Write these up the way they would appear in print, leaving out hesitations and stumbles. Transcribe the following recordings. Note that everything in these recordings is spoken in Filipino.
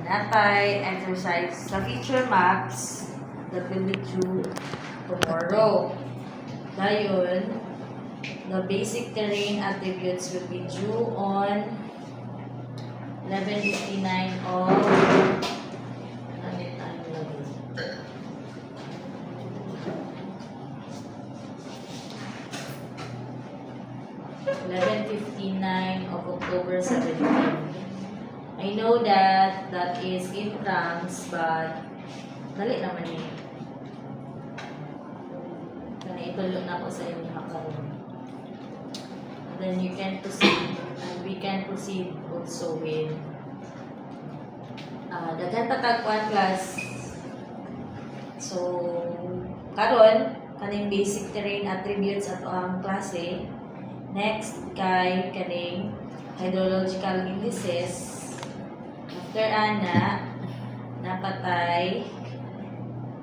Natay exercise sa feature maps that will be due tomorrow. Ngayon, the basic terrain attributes will be due on 11:59 of 11:59 of October 17. I know that that is in France, but dali naman eh. Kaya ituloy na ako sa inyo makaroon. Then you can proceed, and we can proceed also with the Tentatagpuan class. So, karon kaning basic terrain attributes ato ang klase. Next, kay kaning hydrological indices. After ana, napatay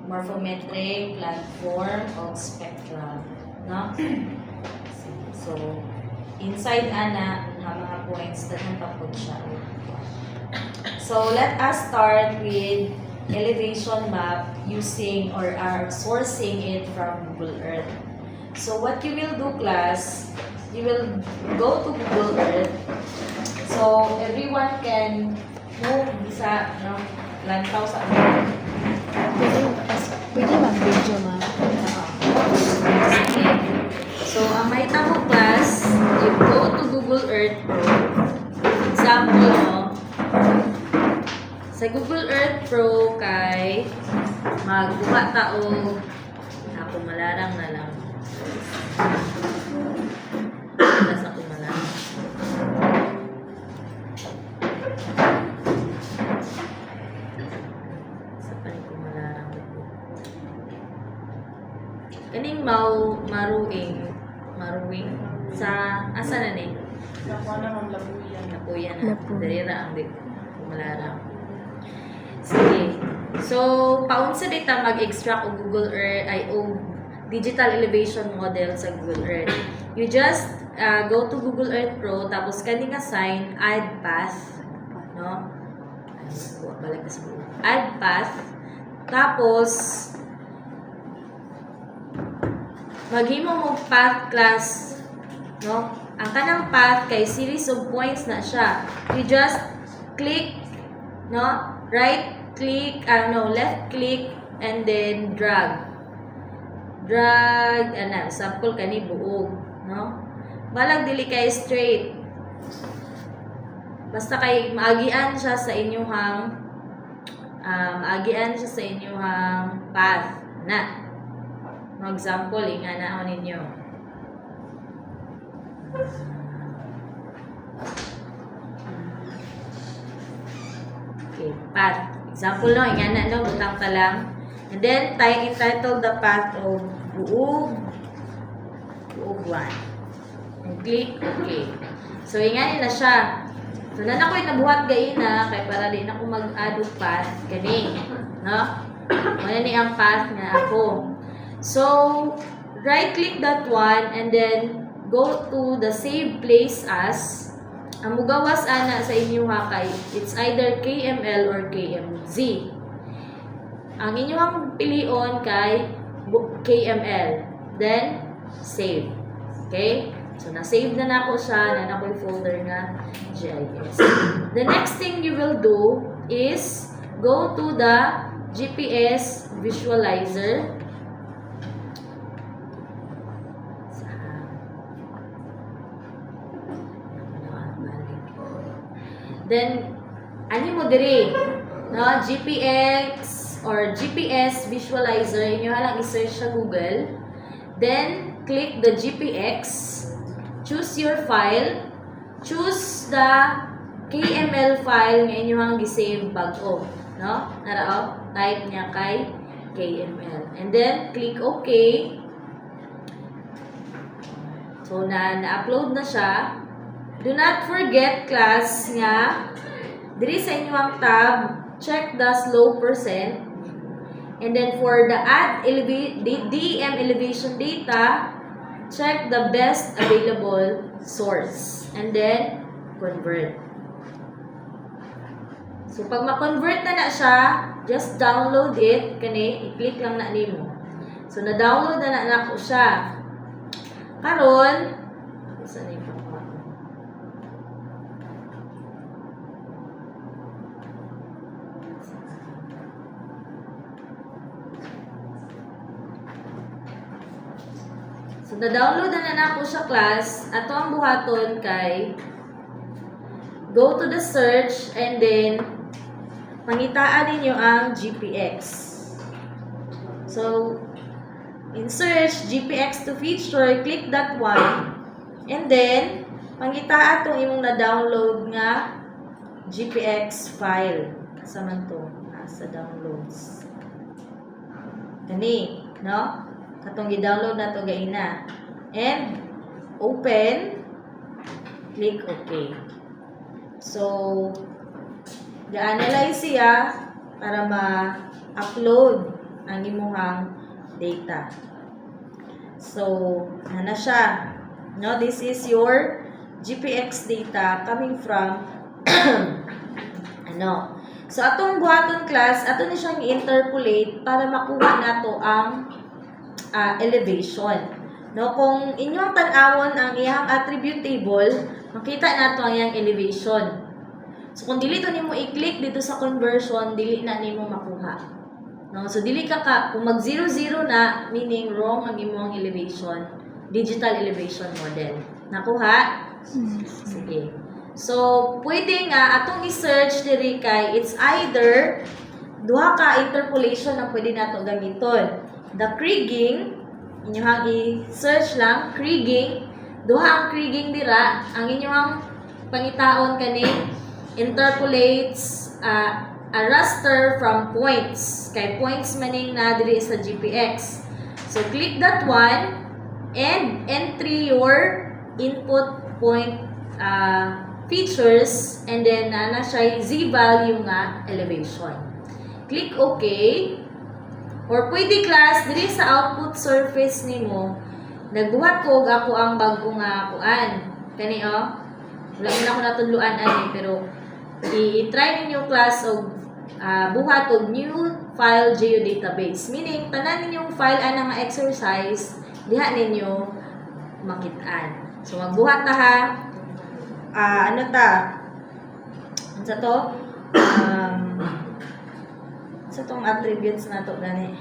morphometric platform of spectra. No? So, inside ana, mga points na napapod siya. So, let us start with elevation map using or sourcing it from Google Earth. So, what you will do, class, you will go to Google Earth. So, everyone can move sa lantaw sa Pwede mag-video, ma'am. So, ang may tamo, class, you go to Google Earth Pro. Example, no? Sa Google Earth Pro, kay magbuka tao, ako malarang na lang. Plus ako malarang. Sa panig ko malarang. Kaning maruing sa asa na ni? Nakuha na ng labuyan. Napuyan na. Lapu. Darira ang di kumalarang. Sige. So, paunsa dita mag-extract og Google Earth ay o digital elevation model sa Google Earth. You just go to Google Earth Pro tapos kani nga sign add path, no? Balik sa add path. Tapos maghimo mo path class, no? Ang kanang path kay series of points na siya. You just click, no? Right click, left click and then drag. Drag, sample kani buog, no? Balag dili kay straight. Basta kay maagian siya sa inyong path na. No example, inganaon ninyo. Okay, path. Example no, ingana no, butang pa lang. And then, entitle the path of buog 1. And click OK. So, ingani na siya. So, na ako'y nabuhat gaina, kay para di na ako mag-add of path, kani. No? Ano ni ang path nga ako. So, right-click that one, and then, go to the save place as. Ang mugawas ana sa inyo ha, kay it's either KML or KMZ. Ang inyong pilion kay KML. Then, save. Okay? So, na-save na nako siya. Na nako'y folder nga GIS. The next thing you will do is go to the GPS visualizer. Then, ano mo diri? No? GPX or GPS visualizer, inyo halang i-search sa Google. Then, click the GPX. Choose your file. Choose the KML file nga inyo hang gi-save bago. No? Narao? Type niya kay KML. And then, click OK. So, na-upload na siya. Do not forget, class, nga, diri sa inyong tab, check the slope percent. And then, for the DEM elevation data, check the best available source. And then, convert. So, pag ma-convert na siya, just download it, kani, i-click lang na nimo. So, na-download na nako siya. Karon, saan yung pangkuha ko? So, na-download na nako siya, class. Ato ang buhaton kay go to the search and then pangitaan ninyo ang GPX. So, in search, GPX to feature, click that one. And then, pangitaan itong imong na-download nga GPX file. Asa man to? Nasa downloads. Kani, no? Katong i-download na to gaina. And, open, click OK. So, ga-analyze siya para ma-upload ang imuhang data. So, ano siya? No, this is your GPX data coming from ano. So, atong buhaton class, ato ni siyang i-interpolate para makuha nato ang elevation. No, kung inyong tan-awon ang iyang attribute table, makita nato ang iyang elevation. So, kung dili to nimo i-click dito sa conversion, dili na nimo makuha. No? So, dili ka kung mag 0, 0 na, meaning wrong ang imong elevation, digital elevation model. Nakuha? Sige. So, pwede nga, atong i-search diri kay, it's either, duha ka interpolation na pwede nato gamiton. The kriging, inyong i-search lang, kriging, duha ang kriging dira, ang inyong pangitaon kani, interpolates a raster from points. Kay points maning na diri sa GPX. So, click that one and entry your input point features and then na siya z-value nga elevation. Click OK. Or pwede class, diri sa output surface nimo, nagbuhat ko ako ang bago nga kuan. Kani wala mo na ako natudluan ani pero i-try ninyo class og buhat og new file geodatabase. Meaning tanan ninyong file ana nga exercise diha ninyo makitaan. So magbuhat ta ha. Ano ta? Unsa to? Sa tong attributes na to gani.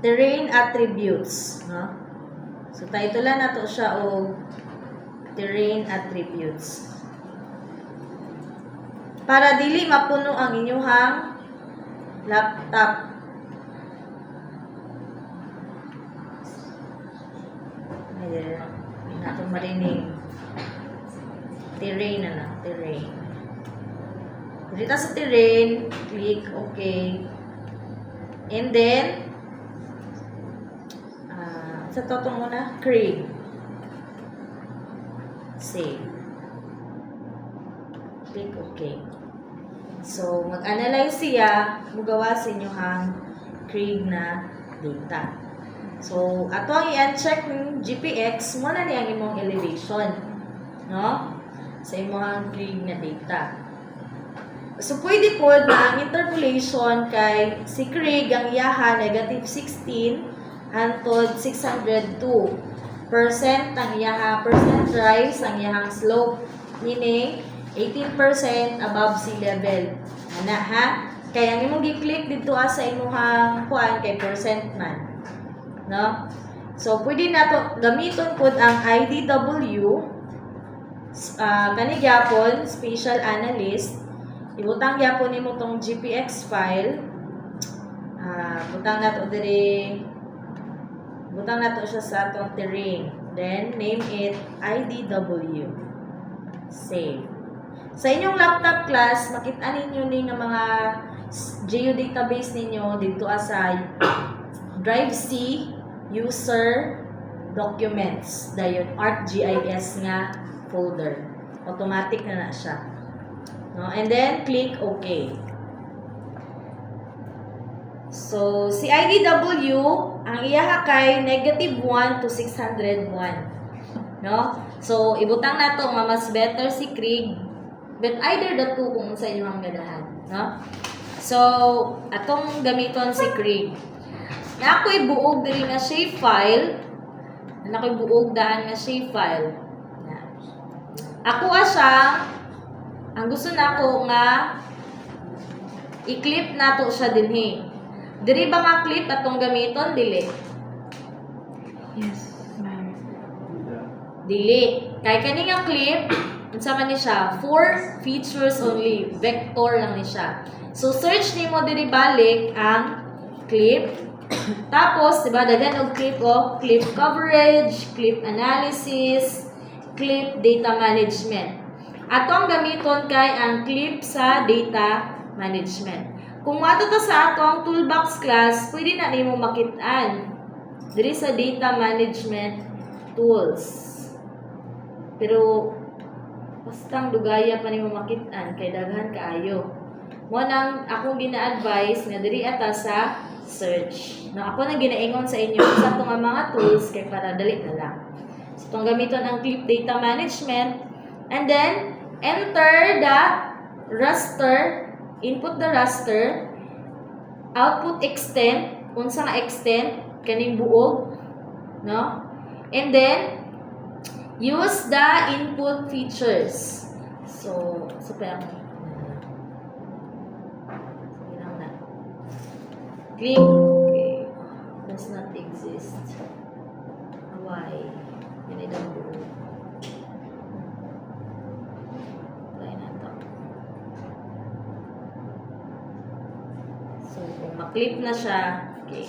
Terrain attributes, no? So title na to siya og terrain attributes. Para dili mapuno ang inyong laptop. Ayan, hindi na ito marinig. Terrain na lang, terrain. Dito sa terrain, click OK. And then, sa totong muna, create. Save. Click OK. So, mag-analyze siya, magawa sa inyo ang create na data. So, ato ang i-uncheck ng GPX, muna niya ang imong elevation. No? Sa imong create na data. So, pwede po na ang interpolation kay si Craig ang iyaha negative 16 hantod 602%. Ang iyaha percent rise, ang iyahang slope. Meaning, 18% above sea level. Ana ha? Kaya ang imong gi-click dito sa imong kuan kay percent man. No? So, pwede na to gamiton pod ang IDW kani gyapon spatial analyst. Ibutang gyapon nimo tong GPX file. Butang nato diri. Butang nato siya sa atong terrain. Then name it IDW. Save. Sa inyong laptop class, makita ninyo ni nga mga geodatabase ninyo dito sa Drive C user documents dayon ArcGIS nga folder. Automatic na siya. No? And then, click OK. So, si IDW, ang iyaha kay negative 1 to 601. No? So, ibutang na to, mas better si Craig But either the two kung sa inyo ang ganahan. No? So, atong gamiton si Craig. Na ako'y buog diri nga shapefile. Na ako'y buog daan nga shapefile. Na. Ako siya, ang gusto nako nga i-clip nato siya dinhi. Diri ba nga clip atong gamiton dili? Yes, ma'am. Dili. Kay kani nga clip, unsa man ni siya? 4 features only, vector lang ni siya. So search nimo diri balik ang clip. Tapos, diba, daghan og clip clip coverage, clip analysis, clip data management. Ato ang gamiton kay ang clip sa data management. Kung ato to sa ato ang toolbox class, pwede na nimo makit-an diri sa data management tools. Pero bastang dugaya pa nimo makit-an kay daghan kaayo. Mo nang akong gina-advise nga diri ata sa search. No, ako nang ginaingon sa inyo sa itong mga tools kay para dali na lang. So, itong gamiton ang clip data management and then enter the raster, input the raster, output extent, unsa nga extent kaning buog, no? And then use the input features. So pa click. Okay. Does not exist. Why? Yan ang buo. Try na to. So, kung maklip na siya, okay.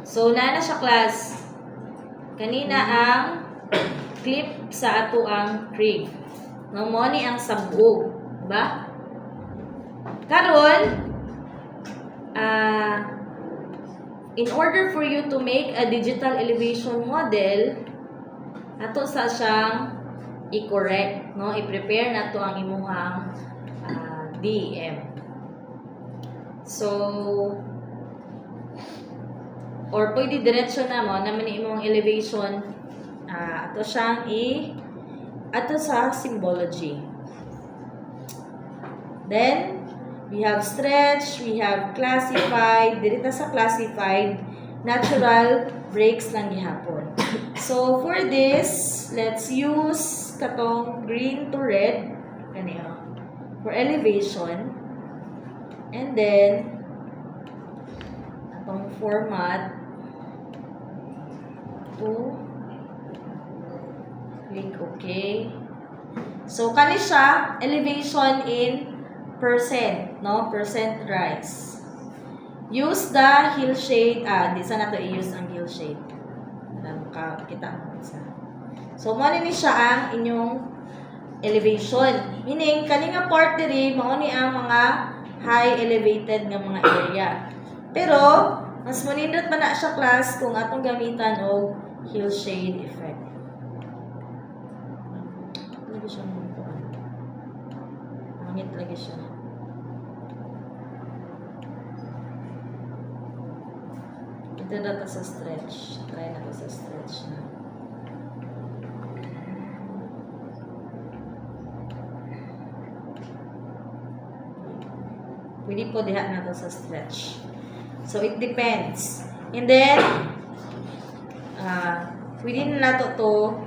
So, na siya class. Kanina ang clip sa ato ang Craig. No, mo ni ang sabog. Diba? Karon, in order for you to make a digital elevation model, ato sa siyang i-correct, no? I-prepare na to ang imuhang DEM. So, or pwede diretso na mo naman imong elevation, ato siyang ato sa symbology. Then, we have stretch, we have classified, dirita sa classified, natural breaks lang gihapon. So, for this, let's use katong green to red, kaniya, for elevation. And then, atong format, to click OK. So, kani siya, elevation in percent, no? Percent rise. Use the hillshade. Di sana to i-use ang hillshade. Kita mo isa. So, mo ni siya ang inyong elevation. Meaning, kani nga part diri, mao ni ang mga high elevated nga mga area. Pero, mas manindot pa na siya class kung atong gamitan og hillshade effect. Lagi siya mangit lagi siya. Ito na to sa stretch. Try na to sa stretch na. Pwede po diha na to sa stretch. So, it depends. And then, pwede na to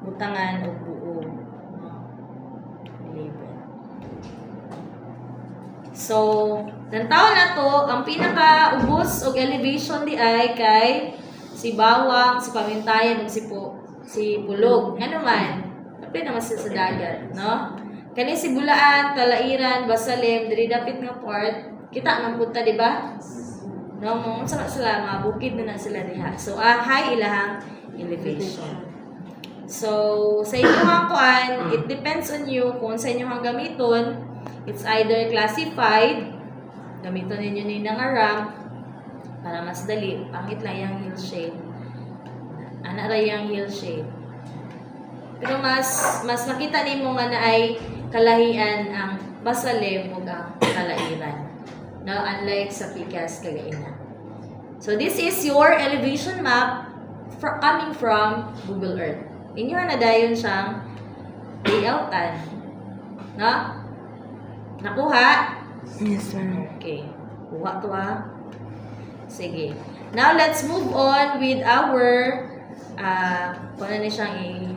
butangan o buo. Label. So, nantaw na to, ang pinaka-ubos o elevation di ay kay si bawang, si pamintayan, si pulog. Nga naman, kapit naman sa dagat, no? Kani si Bulaan, Talairan, Basalem, diri dapit nga part, kita man punta, di ba? No, mo sa sila mga bukid na sila diha. So, high ilahang elevation. So, sa inyong kuan, it depends on you kung sa inyong gamiton. It's either classified, gamiton ninyo ni nga ramp para mas dali. Pangit lang yung hill shape. Ana ra yung hill shape. Pero mas makita nimo nga na ay kalahian ang Basalem ug ang Talairan. Now, unlike sa Picas, Cagayan. So, this is your elevation map coming from Google Earth. Inyo na dayon siyang layoutan. No? Nakuha? Yes, sir. Okay. Kuha to Sige. Now, let's move on with our kung ano na siyang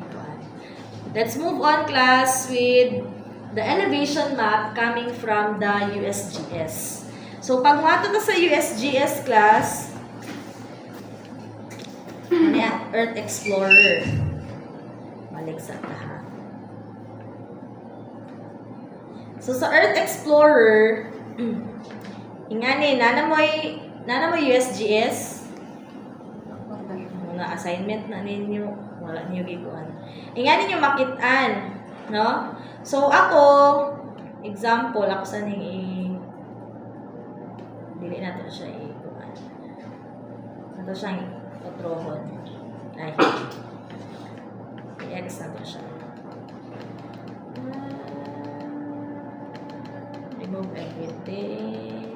let's move on, class, with the elevation map coming from the USGS. So, pag mato to sa USGS, class, ano yan? Earth Explorer. Balik sa taha. So, sa Earth Explorer, ingani, nana mo USGS, mga assignment na ninyo, wala niyo giguan. Ingani niyo makitaan, no? So, ako, example, ako sa ning dili na to siya iguan. Nato siyang otrohon. Ay. I-X na to siya. Remove everything.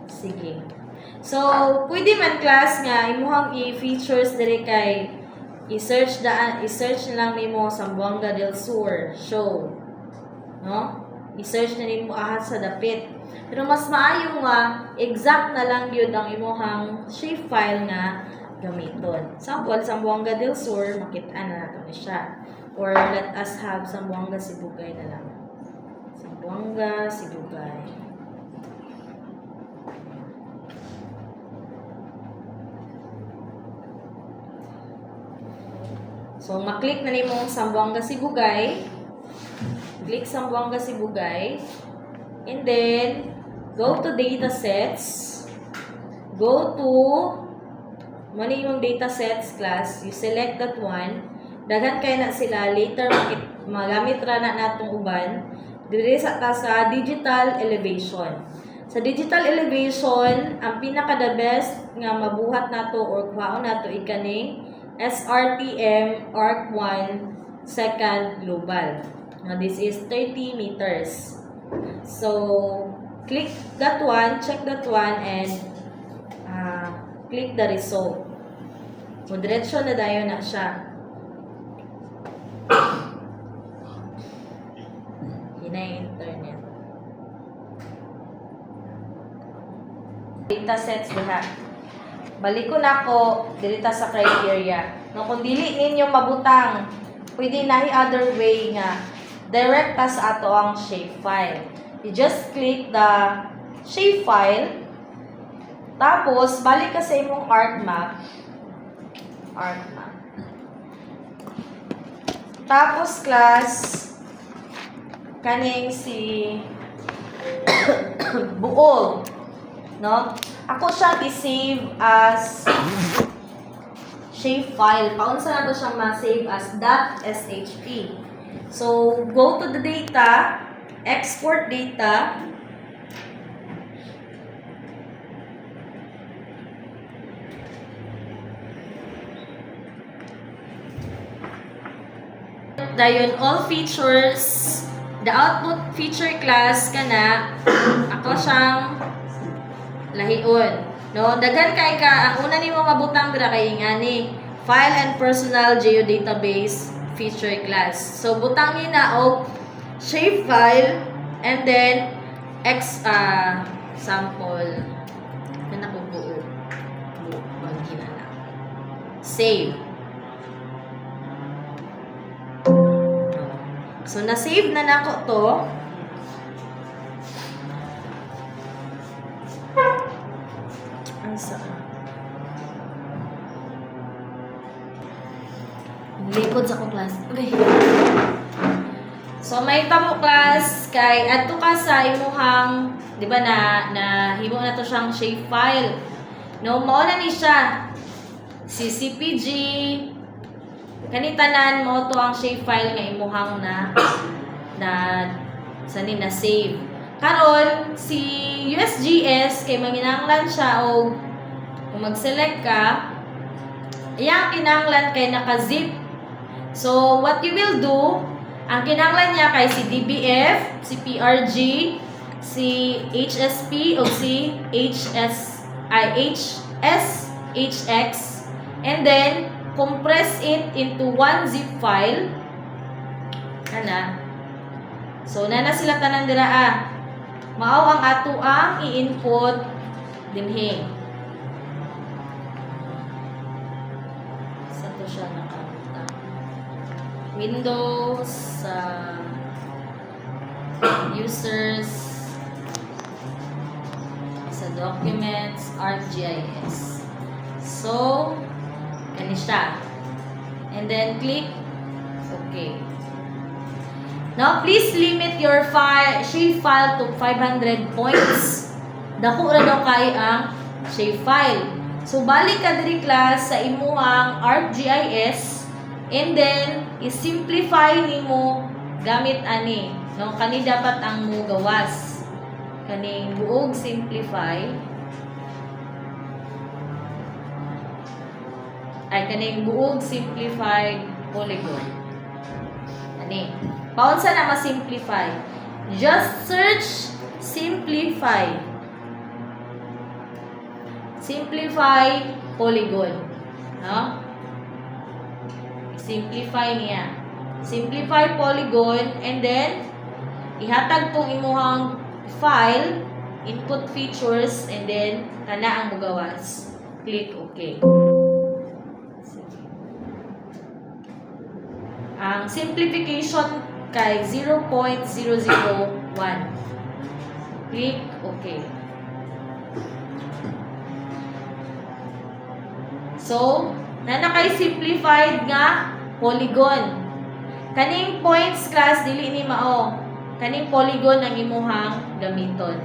Sige. So, pwede man, class, nga imuhang i-features diri kay i-search na lang nimo Zamboanga del Sur show. No? I-search na nimo ahat sa dapit. Pero mas maayo nga exact na lang yun ang imuhang shapefile nga gamiton. Sample, Zamboanga del Sur, makitaan na nato ni siya. Or let us have Zamboanga Sibugay na lang. Zamboanga Sibugay. So, maklik na nimo Zamboanga Sibugay. Click Zamboanga Sibugay. And then, go to datasets. Go to mani yung datasets, class. You select that one. Daghan kay na sila. Later, magamit ra na natong uban. Dili sa digital elevation. Sa digital elevation, ang pinaka-the best nga mabuhat nato or kuhaon nato ikaning SRTM ARC1 second global. Now, this is 30 meters. So, click that one, check that one, and click the result. So, diretso na dayon na siya. Yun na yung internet. Data sets lahat. Balik ko na ako dirita sa criteria. No, kung dili ninyo mabutang, pwede na other way nga. Direct ta sa ato ang shapefile. You just click the shapefile. Tapos, balik ka sa imong arc map. Arc map. Tapos, class, kaning si buol. No? Ako siya i-save as shapefile. Paunsa na to siya ma-save as .shp. So, go to the data, export data. Dayon, all features, the output feature class kana, ako siyang lahion. No, daghan kay ka ang una nimo mabutang dira kay ngani file and personal geodatabase feature class. So butang ni na og shapefile and then sample kana ko buo. Banggi na lang. Save. So na-save na nako to. Lipod sa akong class. Okay. So, may tamo class kay adto ka sa imuhang, di ba na himo na to siyang shapefile. No, mao na ni siya. CCPG kanitanan mo to ang shapefile nga imuhang na save. Karon si USGS kay manginahanglan siya o kung mag-select ka, iyang kinahanglan kay naka-zip. So, what you will do, ang kinahanglan niya kay si DBF, si PRG, si HSP o si HSHX, and then compress it into one zip file. Ana. So nana sila tanan dira. Mao ang ato ang i-input dinhi. Sa to siya nakabuta. Windows users sa documents ArcGIS. So kani siya. And then click OK. Now, please limit your shape file to 500 points. Dako ra daw kay ang shape file. So, balik ka diri class sa imuhang ArcGIS, and then i-simplify nimo gamit ani. No, kani dapat ang mo gawas. Kaning buog simplify. Kaning buog simplified polygon. Ani. Paunsa na ma-simplify? Just search simplify. Simplify polygon. No? Simplify niya. Simplify polygon, and then ihatag tong imuhang file, input features, and then kana ang mugawas. Click OK. Ang simplification kay 0.001. Click OK. So, nanakay simplified nga polygon. Kaning points class dili ni mao. Kaning polygon ang imuhang gamiton.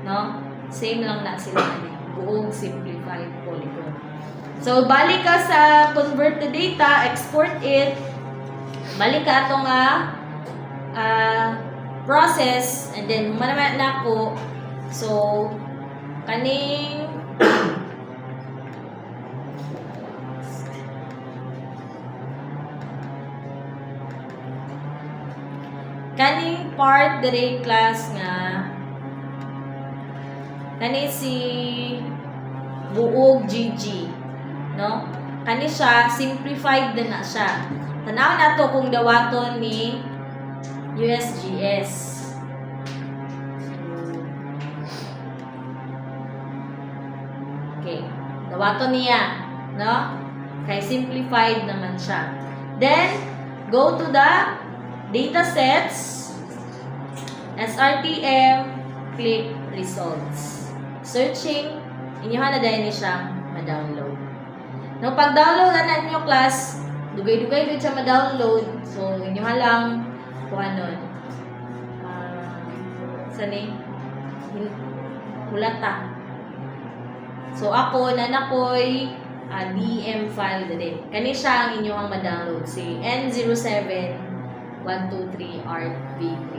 No? Same lang na sila ani. Buong simplified polygon. So, balik ka sa convert to data, export it. Balik ka ato nga process, and then manamat na ko. So, kaning part diri class nga kani si buog GG, no? Kani siya simplified din na siya. Tanaw na to kung dawaton ni USGS. Okay. Dawaton niya, no? Kay simplified naman siya. Then, go to the datasets, SRTM, click results. Searching, inyohan na dahil ni siyang ma-download. No, pag-download na ninyo class, dugay-dugay din siya ma-download. So, inyohan lang kung ano. Sani? Hulata. So, ako, nanakoy DM file din. Kani siya ang inyong ma-download. Si N07-123-ART-V3.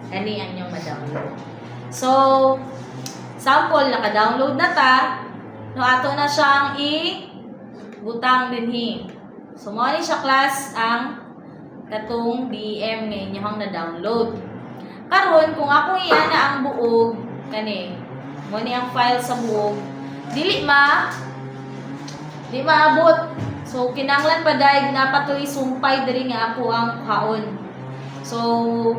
Kani ang inyong ma-download. So, sample, naka-download na ta. No, ato na siyang i-butang dinhi. So, mo ni siya class ang katong DM nga inyong na-download. Karon kung ako iyan na ang buog, kani, mo ni ang file sa buog, di maabot. So, kinanglan pa dahil napatoy sumpay diri nga ako ang kaon. So,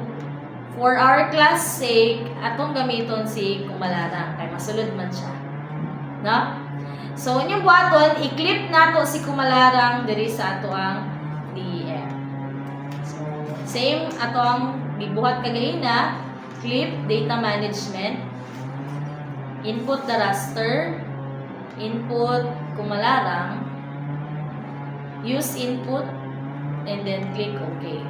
for our class sake, atong gamiton si Kumalarang. Kaya masulod man siya. No? So, inyong buhaton, i-clip nato si Kumalarang diri sa ato ang DM. So, same ato ang bibuhat kagaina, clip, data management, input the raster, input Kumalarang, use input, and then click OK.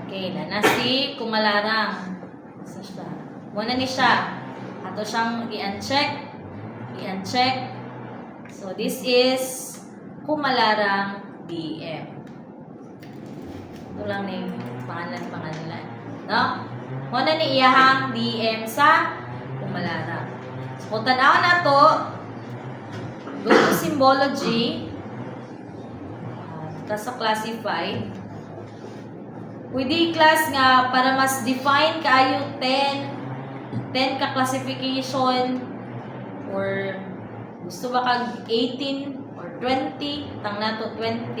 Okay, na si Kumalarang. Isa siya. Muna ni siya. Ato siyang i-uncheck. I-uncheck. So, this is Kumalarang DM. Ito lang na yung pangalan. No? Muna ni iyahang DM sa Kumalarang. So, kung tanaw na to, go to symbology. Tapos sa classified. Pwede class nga para mas define kaayo 10 ka classification or gusto ba kag 18 or 20, tang nato 20.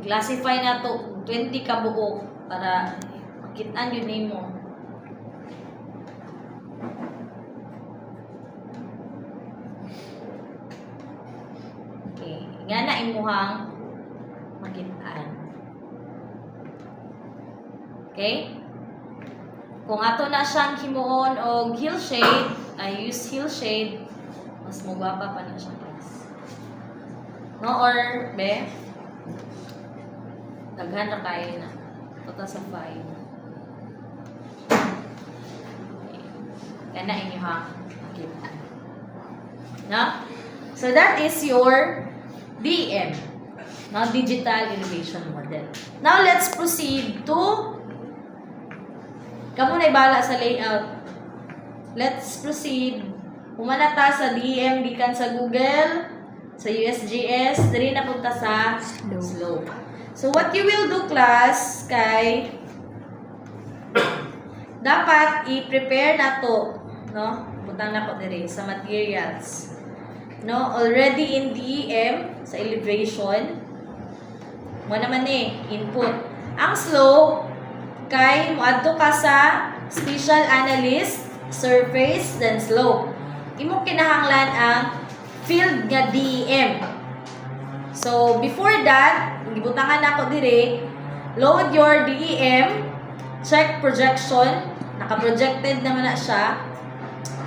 I-classify nato 20 ka buok para makitaan yun nimo. Okay, nga na imuhang makitaan. Okay? Kung ato na siyang himuon og hillshade, I use hillshade, mas mugwapa pa na siya class. No, or, be, daghan na kayo na. Total sa 5. Okay. Kana inyo ha. Makita. No? So that is your DM. No? Digital Innovation Model. Now, let's proceed to kamo na ibala sa layout. Let's proceed. Humana ta sa DM, gikan sa Google, sa USGS, diri na punta sa slope. So what you will do class kay dapat i-prepare na to, no? Butang na ko diri sa materials. No, already in DEM sa elevation. Mo naman input. Ang slope kay moadto ka sa special analyst, surface, then slope. Imo kinahanglan ang field nga DEM. So, before that, gibutangan nako dire, load your DEM, check projection, naka-projected naman na siya,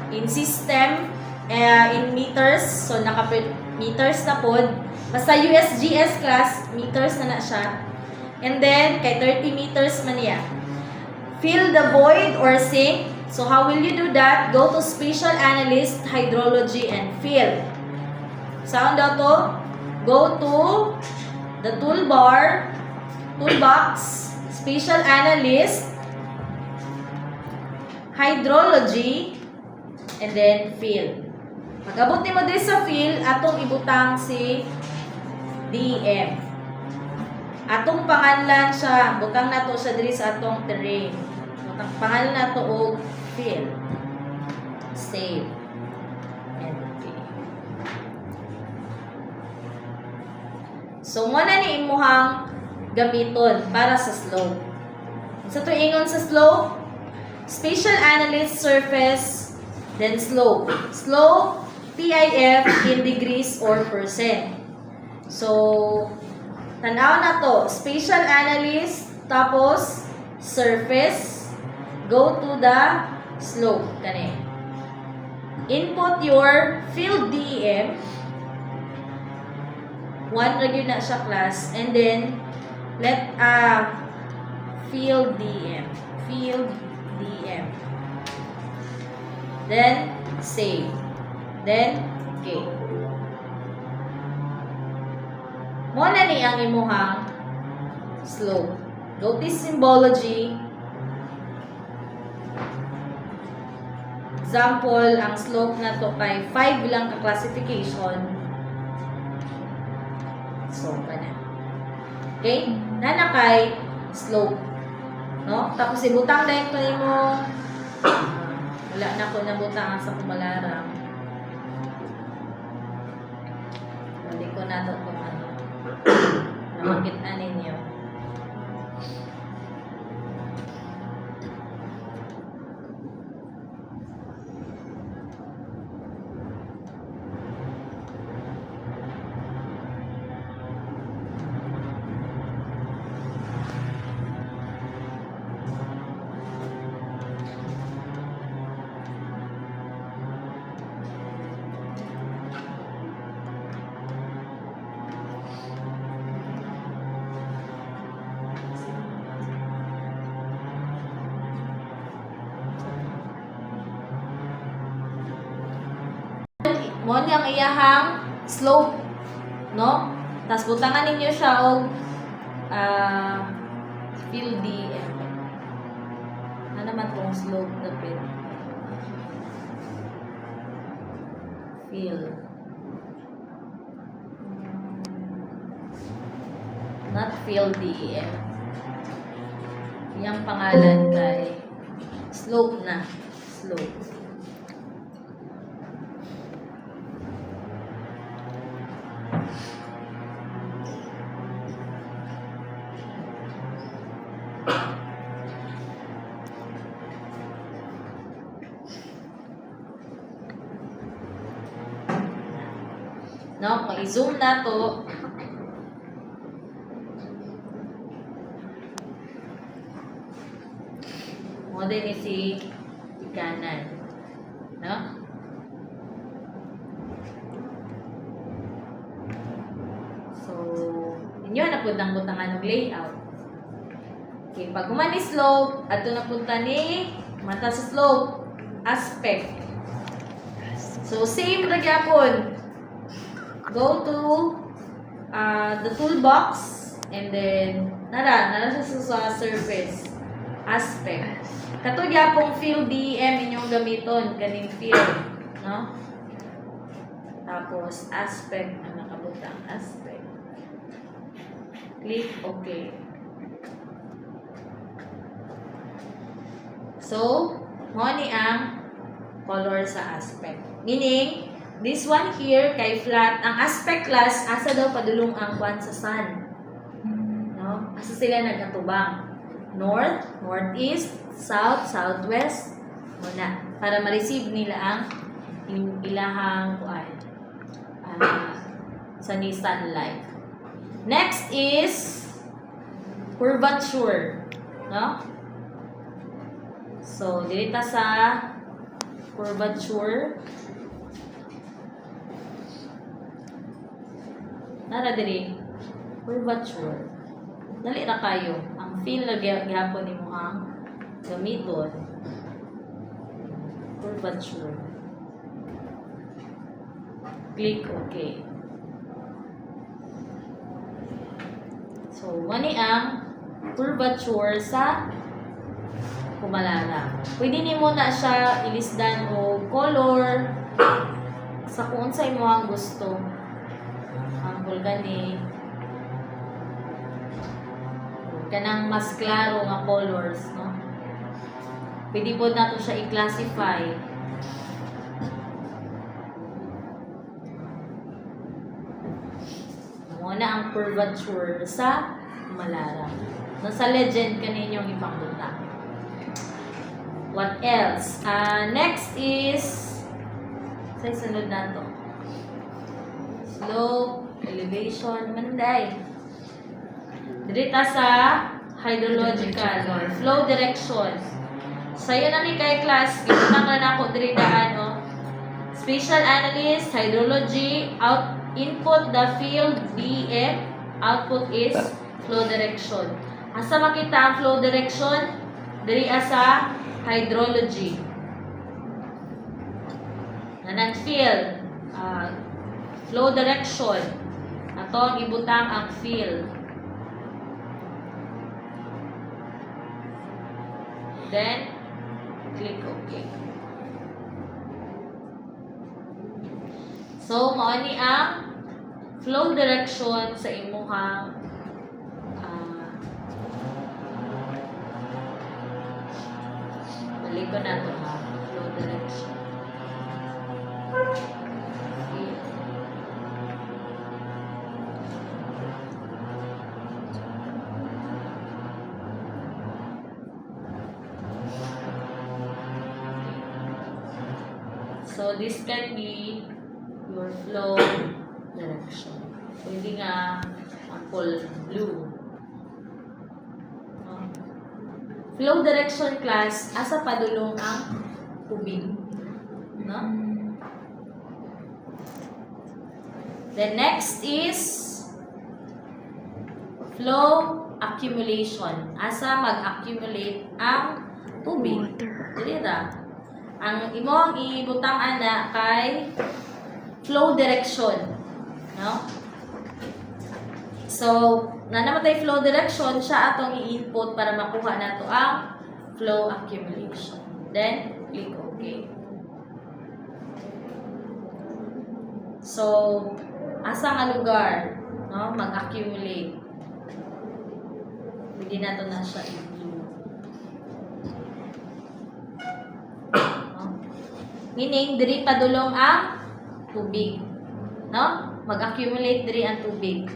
in system, in meters, so naka-meters na pod, basta USGS class, meters na siya. And then, kay 30 meters man niya. Fill the void or sink. So, how will you do that? Go to Spatial Analyst, Hydrology, and Fill. Sound daw to? Go to the toolbox, Spatial Analyst, Hydrology, and then Fill. Pag-abot ni mo din sa Fill, atong ibutang si DM. Atong pangalan siya, butang na to siya diri sa atong terrain. Butang pangalan na to og fill. Save. And okay. So, muna ni imuhang gamiton para sa slope. Sa tuingon sa slope, Spatial Analyst Surface, then slope. Slope, TIF in degrees or percent. So, tanaw na to, Spatial Analyst, tapos surface, go to the slope. Kani. Input your field DEM. One regular na siya class. And then, let field DEM. Field DEM. Then, save. Then, okay. Muna ni ang imuhang slope. Go to symbology. Example, ang slope na to kay 5 lang ka classification. So, kana. Okay? Nana kay slope. No? Tapos ibutang dahil ito mo. Wala na ko nabutang sa kumalarang. Hindi ko na ito kung ano. Nakakita ninyo. Mo niyang iyahang slope, no? Tapos butangan ninyo siya og fill DM. Ano naman tong slope na pin? Fill. field DEF. Yung pangalan kay slope na. Slope. No, kung i-zoom na to, mo din ni si ikanan. No? So, inyo na po ang butangan ng layout. Okay, pag humani slope, ato na punta ni mata sa slope, aspect. So, same ra gyapon. Go to the toolbox and then nara siya sa surface aspect. Kato gyapong field DEM inyong gamiton kaning field, no? Tapos aspect ang nakabutang aspect. Click OK. So, mo ni ang color sa aspect. Meaning, this one here, kay flat, ang aspect class, asa daw padulong ang kwan sa sun. No? Asa sila nagkatubang. North, northeast, south, southwest. Muna. Para ma-receive nila ang ilahang kwan. Sunny sunlight. Next is curvature. No? So, dirita sa curvature. Nara diri curvature. Dali ra kayo. Ang feel na gyapon nimo ang gamiton. Curvature. Click OK. So, mani ang curvature sa Pumalara. Pwede nimo na siya ilisdan o color sa kung sa imo ang gusto. Organic. Kanang mas klaro nga colors, no? Pwede po nato siya i-classify. Muna ang curvature sa Malara. Nasa legend kaninyong ipangbuta. What else? Next is sa sunod na to. Slope, elevation, manday. Dirita sa hydrological or flow direction. Sayo na ni kay class, ibutang na ako diridaan, no? Spatial analyst, hydrology, input the field DF, output is flow direction. Asa makita ang flow direction? Diri sa hydrology. Nanang field, flow direction. Ato ang ibutang ang field. Then, click OK. So, mao ni ang flow direction sa imuhang balik ko na ito ha. Flow direction. So, this can be your flow direction. Pwede nga ang full blue. Flow direction class, asa padulong ang tubig. No? The next is flow accumulation. Asa mag-accumulate ang tubig. Dira. Ang imong ibutang ana kay flow direction, no? So, namatay flow direction, siya atong i-input para makuha nato ang flow accumulation. Then, click OK. So, asa nga lugar, no, mag-accumulate. Pwede na to na siya i-blue. No? Meaning, diri padulong ang tubig. No? Mag-accumulate diri ang tubig.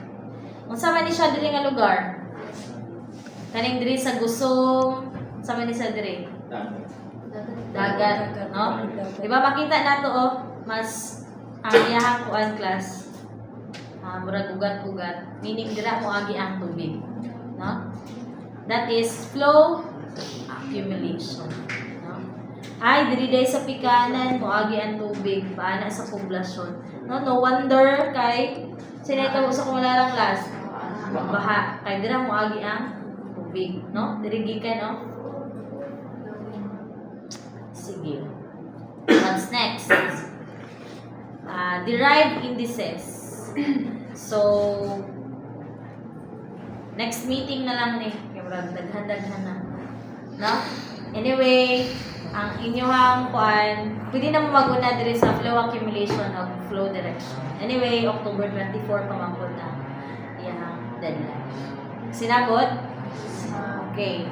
Unsa man ni siya diri nga lugar? Kaning diri sa Gusong, unsa man ni siya diri? Dagat, no? Di ba makita nato oh, mas ang iyahang kuan class. Murag ugat-ugat, meaning dira mo agi ang tubig, no? That is flow accumulation, no? Ay diri day sa pikanan mo agi ang tubig paana sa poblasyon. No, no wonder kay sinay ka sa kumularang class. Baha kay dira mo agi ang tubig, no? Diri gikan, no? Sige. What's next? Derived indices. So, next meeting na lang ni. Kaya daghan-daghan na. No? Anyway, ang inyong kuan, pwede na mo maguna diri sa flow accumulation of flow direction. Anyway, October 24 pa man po na iyang deadline. Sinabot? Okay.